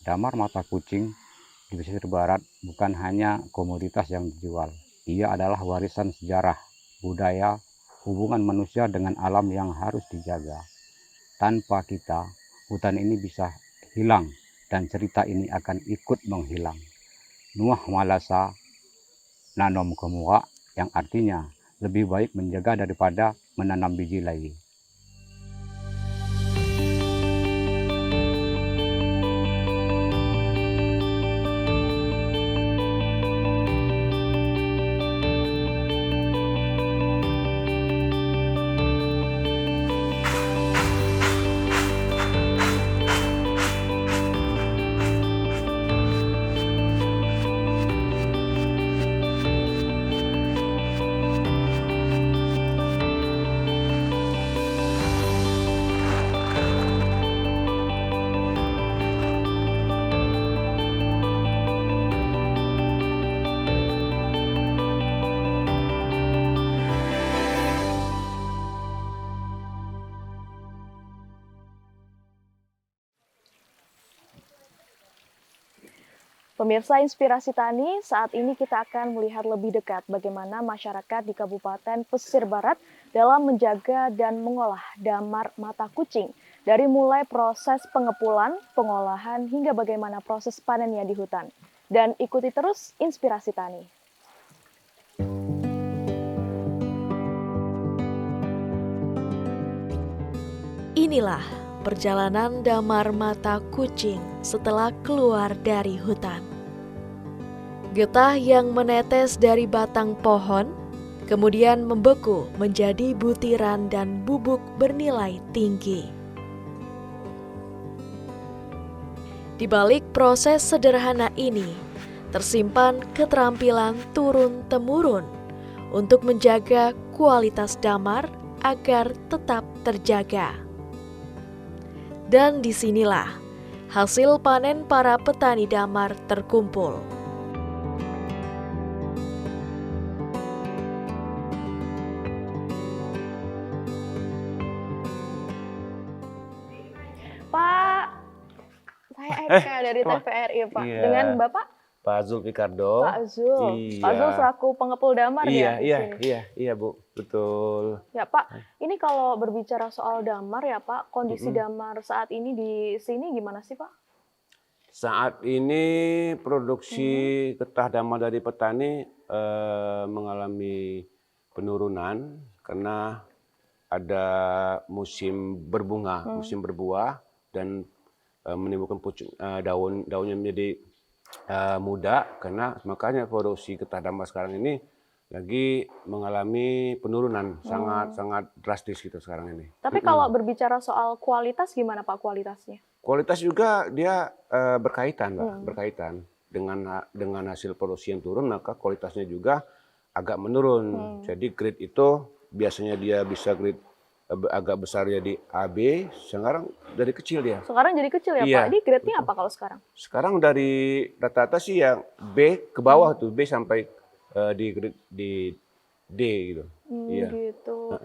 Damar mata kucing di pesisir barat bukan hanya komoditas yang dijual. Ia adalah warisan sejarah, budaya, hubungan manusia dengan alam yang harus dijaga. Tanpa kita, hutan ini bisa hilang dan cerita ini akan ikut menghilang. Nuah Malasa Nanom Kemuka, yang artinya lebih baik menjaga daripada menanam biji lagi. Pemirsa Inspirasi Tani, saat ini kita akan melihat lebih dekat bagaimana masyarakat di Kabupaten Pesisir Barat dalam menjaga dan mengolah damar mata kucing. Dari mulai proses pengepulan, pengolahan, hingga bagaimana proses panennya di hutan. Dan ikuti terus Inspirasi Tani. Inilah perjalanan damar mata kucing setelah keluar dari hutan. Getah yang menetes dari batang pohon, kemudian membeku menjadi butiran dan bubuk bernilai tinggi. Di balik proses sederhana ini, tersimpan keterampilan turun-temurun untuk menjaga kualitas damar agar tetap terjaga. Dan disinilah hasil panen para petani damar terkumpul. Pak, saya Eka dari TVRI, Pak. Iya. Dengan Bapak? Pak Pak Zulfikardo. Zul. Iya. Pak Zul selaku pengepul damar ya di sini? Iya Bu, betul. Ya Pak, ini kalau berbicara soal damar ya Pak, kondisi damar saat ini di sini gimana sih Pak? Saat ini produksi getah damar dari petani mengalami penurunan karena ada musim berbunga, musim berbuah dan menimbulkan daunnya menjadi muda, karena makanya produksi getah damar sekarang ini lagi mengalami penurunan sangat drastis gitu sekarang ini. Tapi kalau berbicara soal kualitas gimana Pak kualitasnya? Kualitas juga dia berkaitan, Mbak, berkaitan dengan hasil produksi yang turun, maka kualitasnya juga agak menurun. Jadi grade itu biasanya dia bisa grade agak besar jadi AB, sekarang dari kecil dia. Sekarang jadi kecil ya Iya, Pak? Ini grade-nya apa kalau sekarang? Sekarang dari rata-rata sih yang B ke bawah tuh, B sampai di D gitu. Iya. Gitu.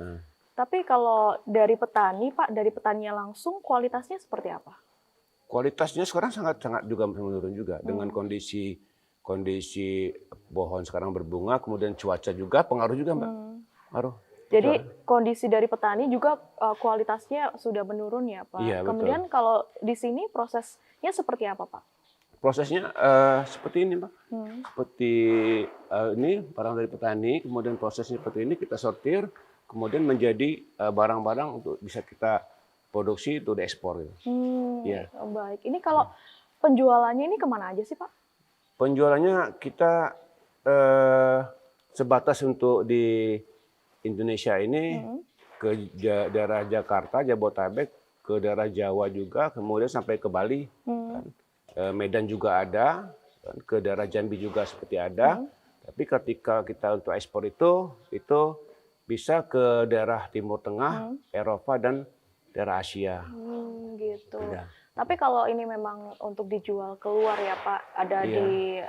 Tapi kalau dari petani Pak, dari petaninya langsung kualitasnya seperti apa? Kualitasnya sekarang sangat juga menurun juga dengan kondisi pohon sekarang berbunga, kemudian cuaca juga pengaruh juga, Mbak. Pengaruh. Jadi kondisi dari petani juga kualitasnya sudah menurun ya Pak. Iya, betul. Kemudian kalau di sini prosesnya seperti apa Pak? Prosesnya seperti ini, Pak. Seperti ini barang dari petani, kemudian prosesnya seperti ini kita sortir, kemudian menjadi barang-barang untuk bisa kita produksi untuk diekspor. Iya. Baik. Ini kalau penjualannya ini kemana aja sih Pak? Penjualannya kita sebatas untuk di Indonesia ini ke daerah Jakarta, Jabodetabek, ke daerah Jawa juga, kemudian sampai ke Bali. Medan juga ada, ke daerah Jambi juga seperti ada. Tapi ketika kita untuk ekspor itu bisa ke daerah Timur Tengah, Eropa dan daerah Asia. Gitu. Ya. Tapi kalau ini memang untuk dijual keluar ya Pak, ada di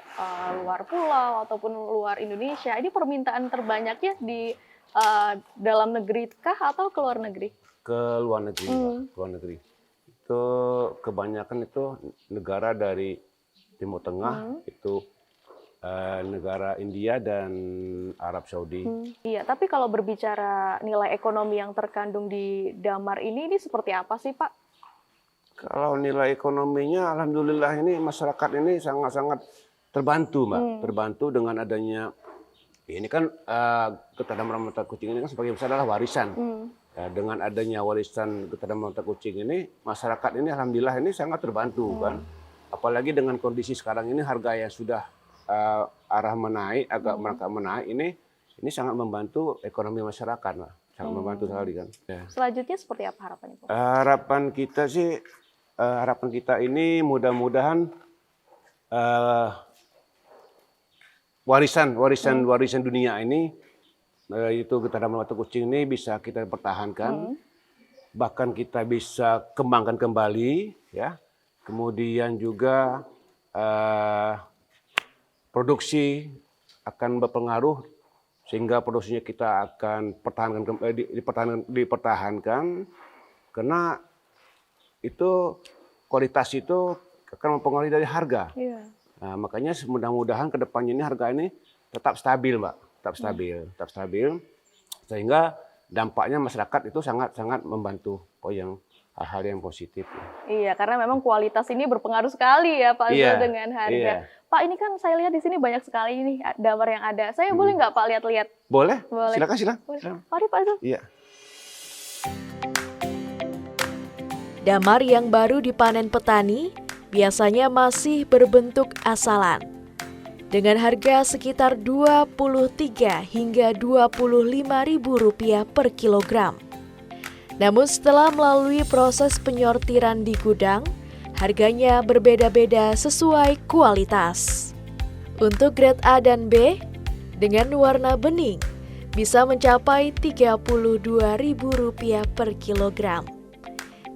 luar pulau ataupun luar Indonesia, ini permintaan terbanyaknya di dalam negeri kah atau ke luar negeri? Ke luar negeri, Pak. Ke luar negeri. itu kebanyakan itu negara dari Timur Tengah, itu negara India dan Arab Saudi. Iya, tapi kalau berbicara nilai ekonomi yang terkandung di damar ini seperti apa sih, Pak? Kalau nilai ekonominya, alhamdulillah ini masyarakat ini sangat-sangat terbantu, Mbak. Terbantu dengan adanya, ini kan Getah Damar Mata Kucing ini kan sebagai besar adalah warisan. Dengan adanya warisan Getah Damar Mata Kucing ini, masyarakat ini alhamdulillah ini sangat terbantu kan. Apalagi dengan kondisi sekarang ini harga yang sudah arah menaik, agak merangkak menaik, ini sangat membantu ekonomi masyarakat, Mbak. Sangat membantu sekali kan. Ya. Selanjutnya seperti apa harapannya, Pak? Harapan kita ini mudah-mudahan warisan dunia ini, itu Getah Damar Mata Kucing ini bisa kita pertahankan, bahkan kita bisa kembangkan kembali, ya. Kemudian juga produksi akan berpengaruh sehingga produksinya kita akan dipertahankan karena itu kualitas itu akan mempengaruhi dari harga. Iya. Nah, makanya mudah-mudahan ke depannya ini harga ini tetap stabil, Mbak, tetap stabil sehingga dampaknya masyarakat itu sangat membantu hal-hal yang positif. Iya, karena memang kualitas ini berpengaruh sekali ya Pak Zul dengan harga. Pak, ini kan saya lihat di sini banyak sekali nih damar yang ada. Saya boleh nggak Pak lihat-lihat? Boleh. Boleh. Silakan. Mari Pak Zul. Iya. Damar yang baru dipanen petani biasanya masih berbentuk asalan. Dengan harga sekitar Rp23 hingga Rp25.000 per kilogram. Namun setelah melalui proses penyortiran di gudang, harganya berbeda-beda sesuai kualitas. Untuk grade A dan B, dengan warna bening, bisa mencapai Rp32.000 per kilogram.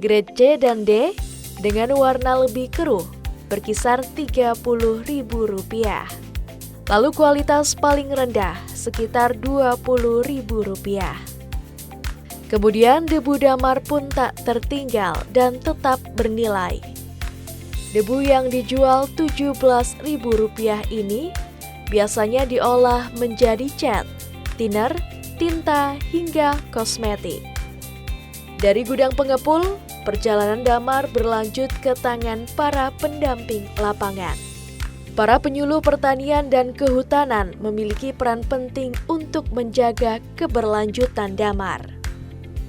Grade C dan D, dengan warna lebih keruh, berkisar Rp30.000. Lalu kualitas paling rendah, sekitar Rp20.000. Kemudian debu damar pun tak tertinggal dan tetap bernilai. Debu yang dijual Rp17.000 ini biasanya diolah menjadi cat, thinner, tinta, hingga kosmetik. Dari gudang pengepul, perjalanan damar berlanjut ke tangan para pendamping lapangan. Para penyuluh pertanian dan kehutanan memiliki peran penting untuk menjaga keberlanjutan damar.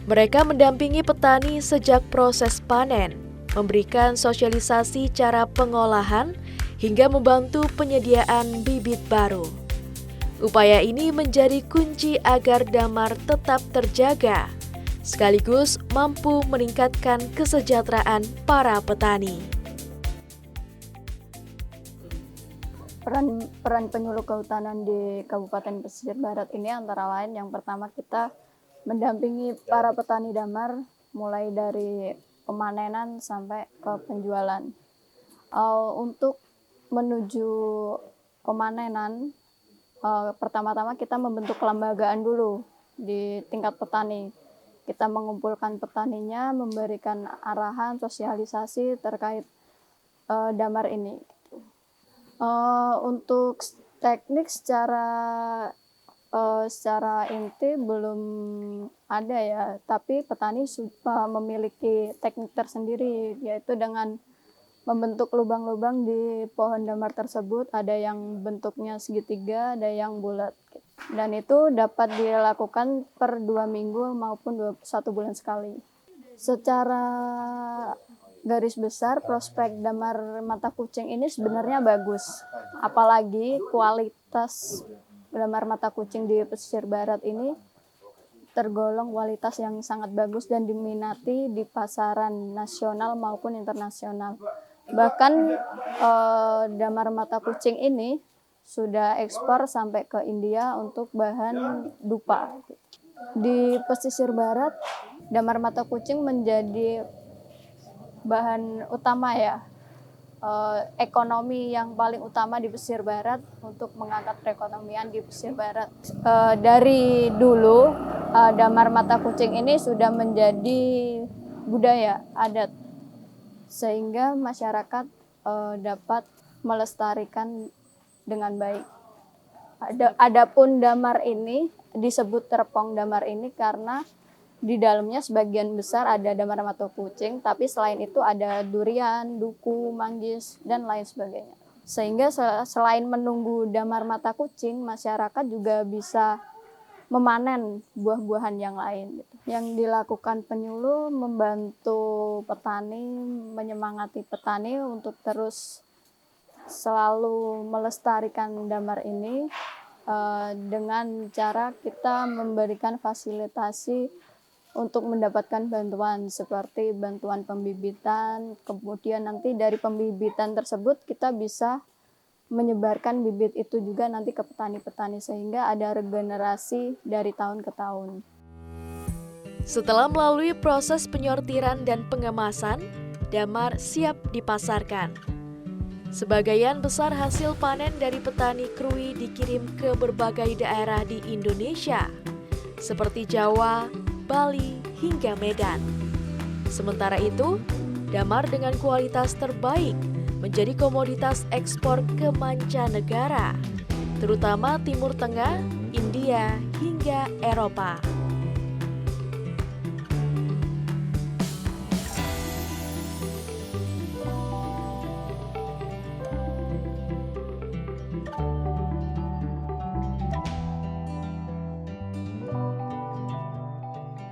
Mereka mendampingi petani sejak proses panen, memberikan sosialisasi cara pengolahan, hingga membantu penyediaan bibit baru. Upaya ini menjadi kunci agar damar tetap terjaga, sekaligus mampu meningkatkan kesejahteraan para petani. Peran penyuluh kehutanan di Kabupaten Pesisir Barat ini antara lain yang pertama kita mendampingi para petani damar mulai dari pemanenan sampai ke penjualan. Untuk menuju pemanenan, pertama-tama kita membentuk kelembagaan dulu di tingkat petani. Kita mengumpulkan petaninya, memberikan arahan, sosialisasi terkait damar ini. Untuk teknik secara inti belum ada ya, tapi petani memiliki teknik tersendiri, yaitu dengan membentuk lubang-lubang di pohon damar tersebut. Ada yang bentuknya segitiga, ada yang bulat. Dan itu dapat dilakukan per 2 minggu maupun 1 bulan sekali. Secara garis besar, prospek damar mata kucing ini sebenarnya bagus. Apalagi kualitas damar mata kucing di pesisir barat ini tergolong kualitas yang sangat bagus dan diminati di pasaran nasional maupun internasional. Bahkan damar mata kucing ini sudah ekspor sampai ke India untuk bahan dupa. Di pesisir barat, damar mata kucing menjadi bahan utama ya, ekonomi yang paling utama di pesisir barat untuk mengangkat perekonomian di pesisir barat. Dari dulu damar mata kucing ini sudah menjadi budaya adat sehingga masyarakat dapat melestarikan dengan baik. Adapun damar ini disebut terpong damar ini karena di dalamnya sebagian besar ada damar mata kucing, tapi selain itu ada durian, duku, manggis, dan lain sebagainya. Sehingga selain menunggu damar mata kucing, masyarakat juga bisa memanen buah-buahan yang lain. Yang dilakukan penyuluh membantu petani, menyemangati petani untuk terus selalu melestarikan damar ini dengan cara kita memberikan fasilitasi untuk mendapatkan bantuan seperti bantuan pembibitan, kemudian nanti dari pembibitan tersebut kita bisa menyebarkan bibit itu juga nanti ke petani-petani sehingga ada regenerasi dari tahun ke tahun. Setelah melalui proses penyortiran dan pengemasan, damar siap dipasarkan. Sebagian besar hasil panen dari petani krui dikirim ke berbagai daerah di Indonesia, seperti Jawa, Bali, hingga Medan. Sementara itu, damar dengan kualitas terbaik menjadi komoditas ekspor ke mancanegara, terutama Timur Tengah, India, hingga Eropa.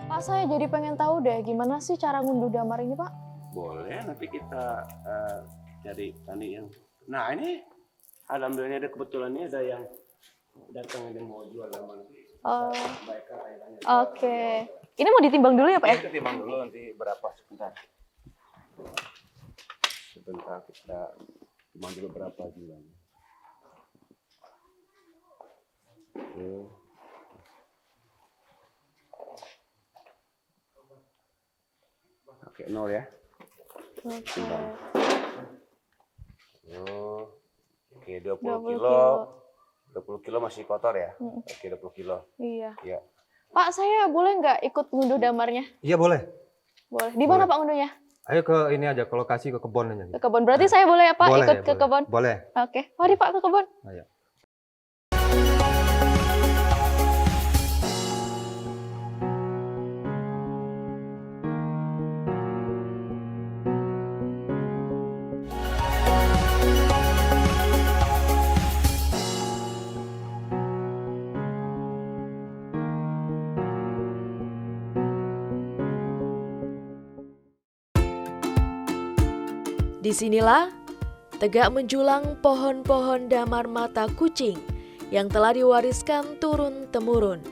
Pak, saya jadi pengen tahu deh, gimana sih cara ngunduh damar ini, Pak? Boleh, nanti kita cari tani yang... Nah ini, alhamdulillah ada kebetulan ini ada yang datang yang mau jual damar. Oke. Ini mau ditimbang dulu ya, Pak ya? Kita timbang dulu nanti berapa, sebentar. Sebentar kita timbang dulu berapa jumlahnya. Oke, 0 ya. Oke. Oke, 20 kilo. 20 kilo masih kotor ya? Oke, 20 kilo. Iya. Iya. Pak, saya boleh nggak ikut ngunduh damarnya? Iya boleh. Boleh. Di mana Boleh. Pak ngunduhnya? Ayo ke ini aja, ke lokasi, ke kebun aja. Ke kebun. Berarti saya boleh ya Pak Boleh, ikut ke boleh. kebun? Boleh. Oke. Mari Pak ke kebun. Ayo. Disinilah tegak menjulang pohon-pohon damar mata kucing yang telah diwariskan turun-temurun.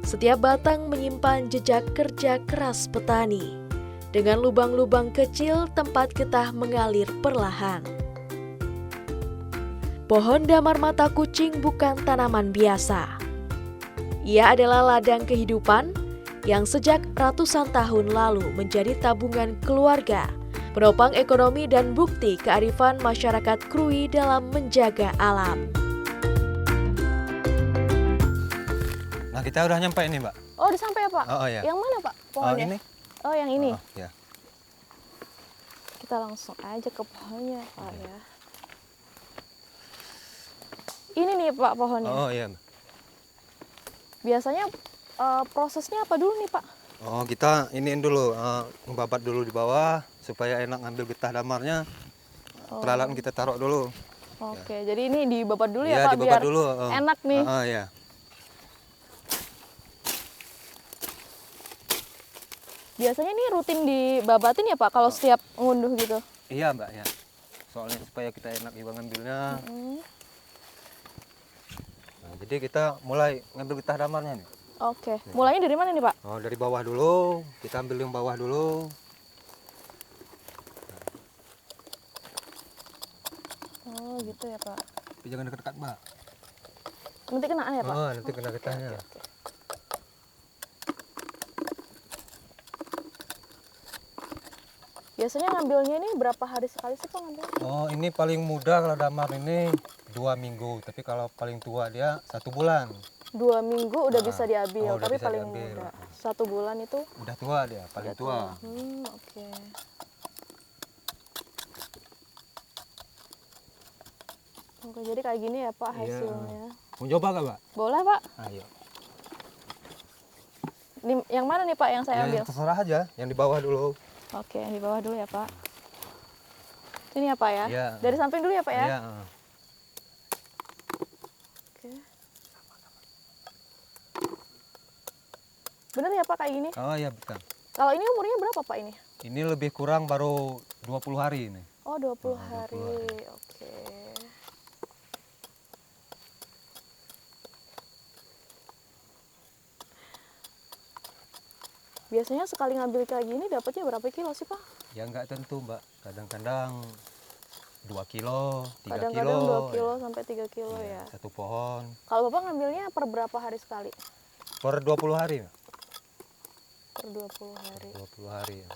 Setiap batang menyimpan jejak kerja keras petani, dengan lubang-lubang kecil tempat getah mengalir perlahan. Pohon damar mata kucing bukan tanaman biasa. Ia adalah ladang kehidupan yang sejak ratusan tahun lalu menjadi tabungan keluarga, penopang ekonomi dan bukti kearifan masyarakat krui dalam menjaga alam. Nah kita udah nyampe ini Mbak. Oh, udah sampai ya Pak? Oh ya. Yang mana Pak pohonnya? Ini. Oh, yang ini. Ya. Kita langsung aja ke pohonnya Pak ya. Ini nih Pak pohonnya. Oh iya. Biasanya prosesnya apa dulu nih Pak? Oh kita iniin dulu, ngebabat dulu di bawah supaya enak ngambil getah damarnya. Peralatan kita taruh dulu. Oke, jadi ini dibabat dulu ya Iya, Pak dibabat biar dulu. enak nih. Ya. Biasanya ini rutin dibabatin ya Pak kalau setiap ngunduh gitu? Iya Mbak ya. Soalnya supaya kita enak juga ngambilnya. Nah, jadi kita mulai ngambil getah damarnya nih. Oke, mulainya dari mana nih Pak? Oh dari bawah dulu, kita ambil yang bawah dulu. Oh gitu ya Pak. Tapi jangan dekat-dekat Mbak. Nanti kenaan ya Pak? Oh nanti kena getahnya. Biasanya ngambilnya ini berapa hari sekali sih Pak ngambil? Oh ini paling mudah kalau damar ini 2 minggu, tapi kalau paling tua dia 1 bulan. 2 minggu udah bisa diambil, udah tapi bisa paling diambil. muda 1 bulan itu Udah tua dia, paling udah tua. Oke. Oke, jadi kayak gini ya Pak Iya. hasilnya. Mau coba nggak, Mbak? Boleh Pak. Ayo. Yang mana nih Pak yang saya ambil? Yang terserah aja, yang di bawah dulu. Oke, yang di bawah dulu ya Pak. Ini ya Pak ya? Iya. Dari samping dulu ya Pak ya? Iya. Oke. Bener ya Pak kayak gini? Oh iya, betul. Kalau ini umurnya berapa Pak ini? Ini lebih kurang baru 20 hari ini. Oh 20 Oh, 20 hari. hari. Oke. Biasanya sekali ngambil kayak gini dapatnya berapa kilo sih Pak? Ya nggak tentu, Mbak. Kadang-kadang 2 kilo, 3 Kadang-kadang kilo. 2 kilo sampai 3 kilo Iya, ya. satu pohon. Kalau Bapak ngambilnya per berapa hari sekali? Per 20 hari, Mbak. Per 20 hari. 20 hari. Ya.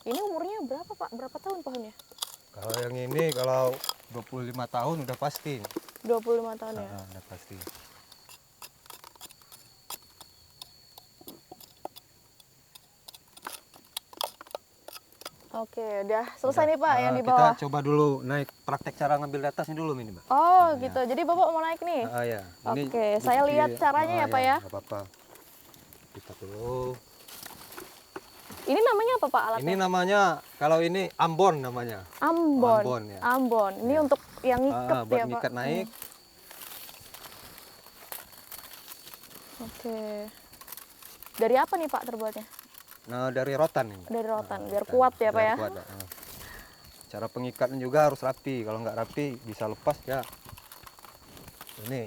Ini umurnya berapa Pak? Berapa tahun pohonnya? Kalau yang ini kalau 25 tahun udah pasti. 25 tahun ya. Udah pasti. Oke, udah selesai nih Pak yang di Kita bawah. coba dulu naik praktek cara ngambil di atasnya dulu ini, Mbak. Oh Nah, gitu. Jadi Bapak mau naik nih? Ya. Oke, saya lihat caranya ya, Pak ya. Nggak apa-apa. Kita dulu. Ini namanya apa Pak alatnya? Ini namanya, kalau ini Ambon namanya. Ambon. Ambon, ya. Ambon. Ini Ya. untuk yang ngiket Buat ya Pak? ngikat naik. Oke. Dari apa nih Pak terbuatnya? Nah, dari rotan ini. Dari rotan, Nah, biar rotan. kuat ya Pak Biar ya? kuat, cara pengikatnya juga harus rapi. Kalau nggak rapi bisa lepas ya. Ini.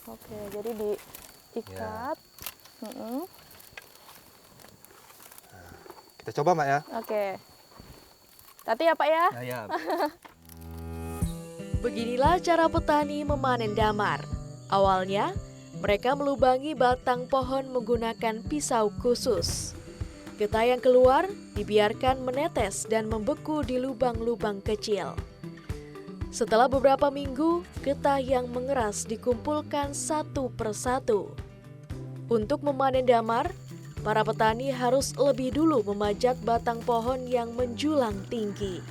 Oke, jadi diikat. Ya. Mm-mm. Kita coba, Mbak ya. Oke. Hati ya Pak ya? Nah, ya. Beginilah cara petani memanen damar. Awalnya, mereka melubangi batang pohon menggunakan pisau khusus. Getah yang keluar dibiarkan menetes dan membeku di lubang-lubang kecil. Setelah beberapa minggu, getah yang mengeras dikumpulkan satu persatu. Untuk memanen damar, para petani harus lebih dulu memajak batang pohon yang menjulang tinggi.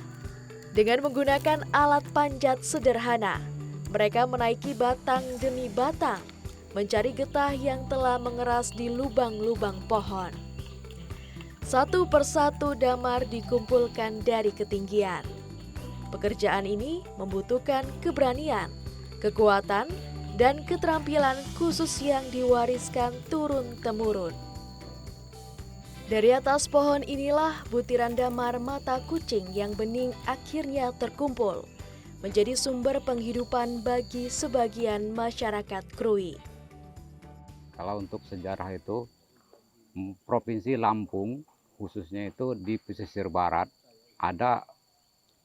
Dengan menggunakan alat panjat sederhana, mereka menaiki batang demi batang, mencari getah yang telah mengeras di lubang-lubang pohon. Satu persatu damar dikumpulkan dari ketinggian. Pekerjaan ini membutuhkan keberanian, kekuatan, dan keterampilan khusus yang diwariskan turun-temurun. Dari atas pohon inilah butiran damar mata kucing yang bening akhirnya terkumpul, menjadi sumber penghidupan bagi sebagian masyarakat Krui. Kalau untuk sejarah itu, Provinsi Lampung, khususnya itu di pesisir barat, ada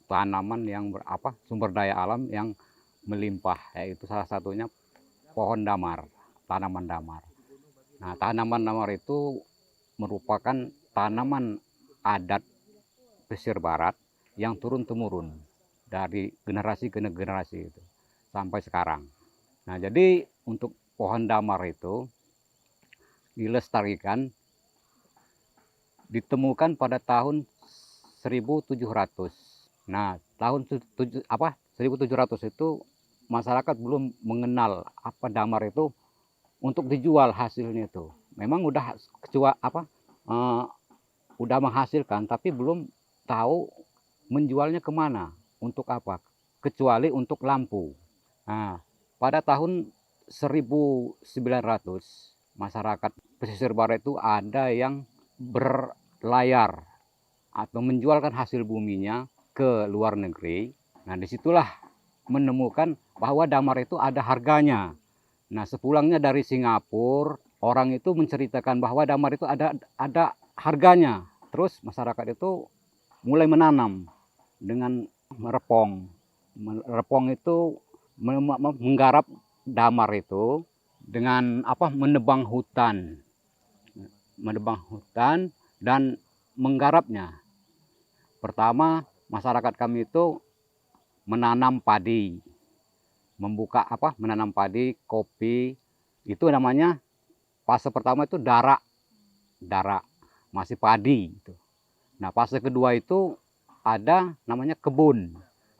tanaman yang sumber daya alam yang melimpah, yaitu salah satunya pohon damar, tanaman damar. Nah, tanaman damar itu merupakan tanaman adat pesisir barat yang turun-temurun dari generasi ke generasi itu sampai sekarang. Nah, jadi untuk pohon damar itu dilestarikan, ditemukan pada tahun 1700. Nah, tahun 1700 itu masyarakat belum mengenal apa damar itu untuk dijual hasilnya itu. Memang udah udah menghasilkan, tapi belum tahu menjualnya kemana, untuk apa, kecuali untuk lampu. Nah, pada tahun 1900 masyarakat pesisir barat itu ada yang berlayar atau menjualkan hasil buminya ke luar negeri. Nah, disitulah menemukan bahwa damar itu ada harganya. Nah, sepulangnya dari Singapura, orang itu menceritakan bahwa damar itu ada harganya. Terus masyarakat itu mulai menanam dengan merepong. Merepong itu menggarap damar itu dengan menebang hutan. Menebang hutan dan menggarapnya. Pertama, masyarakat kami itu menanam padi. Menanam padi, kopi. Itu namanya fase pertama itu darak. Masih padi gitu. Nah, fase kedua itu ada namanya kebun.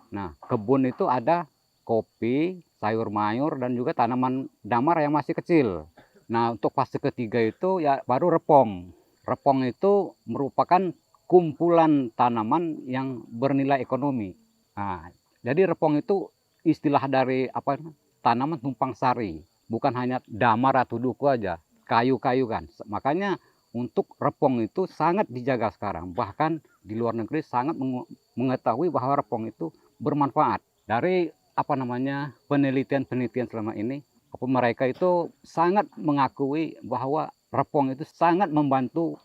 Nah, kebun itu ada kopi, sayur mayur, dan juga tanaman damar yang masih kecil. Nah, untuk fase ketiga itu ya baru repong. Repong itu merupakan kumpulan tanaman yang bernilai ekonomi. Nah, jadi repong itu istilah dari apa? Tanaman tumpang sari, bukan hanya damar atau duku aja, kayu-kayu kan. Makanya untuk repong itu sangat dijaga sekarang. Bahkan di luar negeri sangat mengetahui bahwa repong itu bermanfaat. Dari penelitian-penelitian selama ini, mereka itu sangat mengakui bahwa repong itu sangat membantu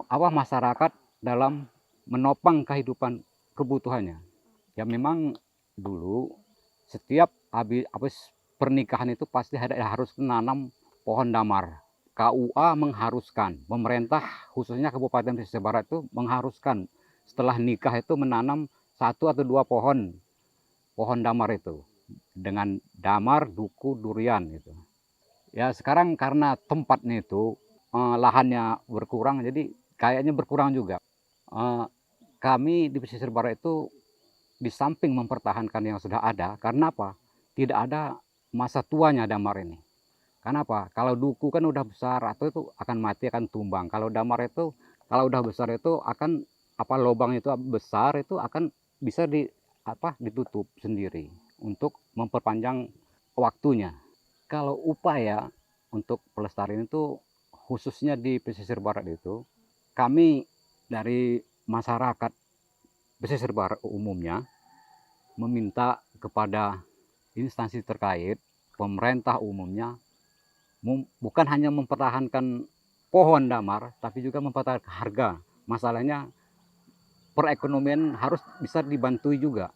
masyarakat dalam menopang kehidupan kebutuhannya. Ya memang dulu setiap habis pernikahan itu pasti harus menanam pohon damar. KUA mengharuskan, pemerintah khususnya Kabupaten Pesisir Barat itu mengharuskan setelah nikah itu menanam 1 atau 2 pohon damar itu dengan damar, duku, durian gitu. Ya sekarang karena tempatnya itu lahannya berkurang, jadi kayaknya berkurang juga. Kami di Pesisir Barat itu di samping mempertahankan yang sudah ada, karena apa? Tidak ada masa tuanya damar ini. Kenapa? Kalau duku kan udah besar atau itu akan mati, akan tumbang. Kalau damar itu kalau udah besar itu akan lubang itu besar itu akan bisa ditutup sendiri untuk memperpanjang waktunya. Kalau upaya untuk pelestarian itu khususnya di Pesisir Barat itu, kami dari masyarakat Pesisir Barat umumnya meminta kepada instansi terkait, pemerintah umumnya, bukan hanya mempertahankan pohon damar, tapi juga mempertahankan harga. Masalahnya perekonomian harus bisa dibantu juga.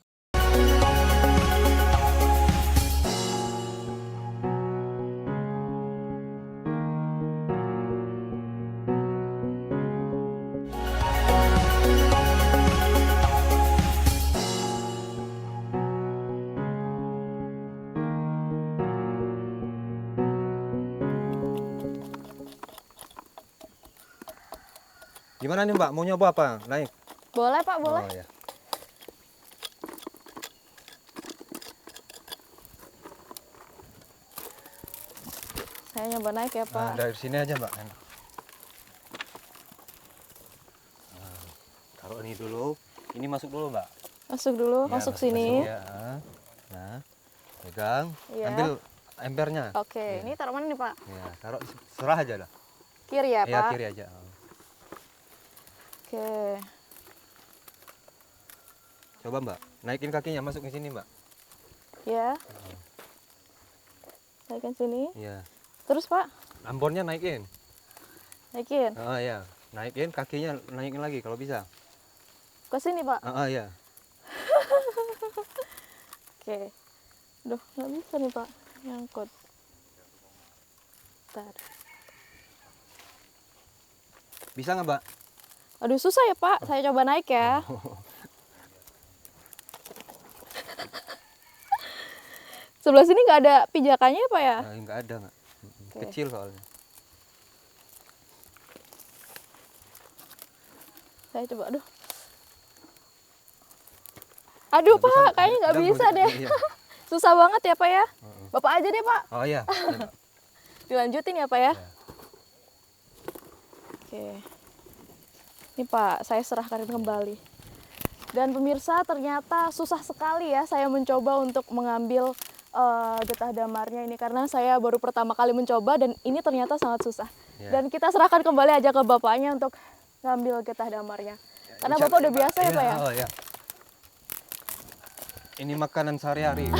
Gimana nih Mbak, mau nyoba apa? Naik? Boleh Pak, boleh. Oh, ya. Saya nyoba naik ya Pak. Nah, dari sini aja Mbak. Nah, taruh ini dulu. Ini masuk dulu Mbak. Masuk dulu, Ya, masuk sini. ya. Nah, pegang, Iya. ambil embernya. Oke, Ya. ini taruh mana nih Pak? Ya, taruh serah aja lah. Kiri ya Ya, Pak? kiri aja. Oke. Coba Mbak, naikin kakinya masuk ke sini Mbak. Ya. Naikin sini. Iya. Terus Pak, Ambonnya naikin. naikin. Oh ya, naikin kakinya, naikin lagi kalau bisa. Ke sini Pak. Ya. Oke. Duh, nggak bisa nih Pak. Nyangkut. Bentar. Bisa nggak Mbak? Aduh, susah ya Pak. Saya coba naik ya. Sebelah sini nggak ada pijakannya ya Pak ya? Nah, nggak ada nggak. Oke. Kecil soalnya. Saya coba, aduh. Aduh Nggak Pak, bisa, kayaknya nggak udah, bisa udah, deh. iya. Susah banget ya Pak ya. Bapak aja deh Pak. Oh iya. Dilanjutin ya Pak ya. Oke. Ini Pak, saya serahkan kembali. Dan pemirsa, ternyata susah sekali ya saya mencoba untuk mengambil getah damarnya ini, karena saya baru pertama kali mencoba dan ini ternyata sangat susah. Ya. Dan kita serahkan kembali aja ke bapaknya untuk ngambil getah damarnya. Karena Bapak udah biasa ya Pak ya? Oh iya. Ini makanan sehari-hari.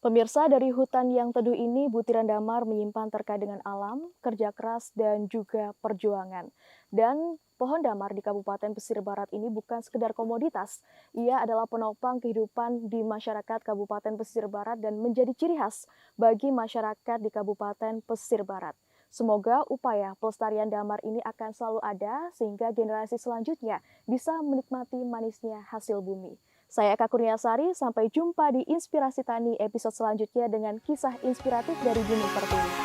Pemirsa, dari hutan yang teduh ini, butiran damar menyimpan terkait dengan alam, kerja keras, dan juga perjuangan. Dan pohon damar di Kabupaten Pesisir Barat ini bukan sekedar komoditas. Ia adalah penopang kehidupan di masyarakat Kabupaten Pesisir Barat dan menjadi ciri khas bagi masyarakat di Kabupaten Pesisir Barat. Semoga upaya pelestarian damar ini akan selalu ada sehingga generasi selanjutnya bisa menikmati manisnya hasil bumi. Saya Eka Kurniasari, sampai jumpa di Inspirasi Tani episode selanjutnya dengan kisah inspiratif dari Bumi Pertiwi.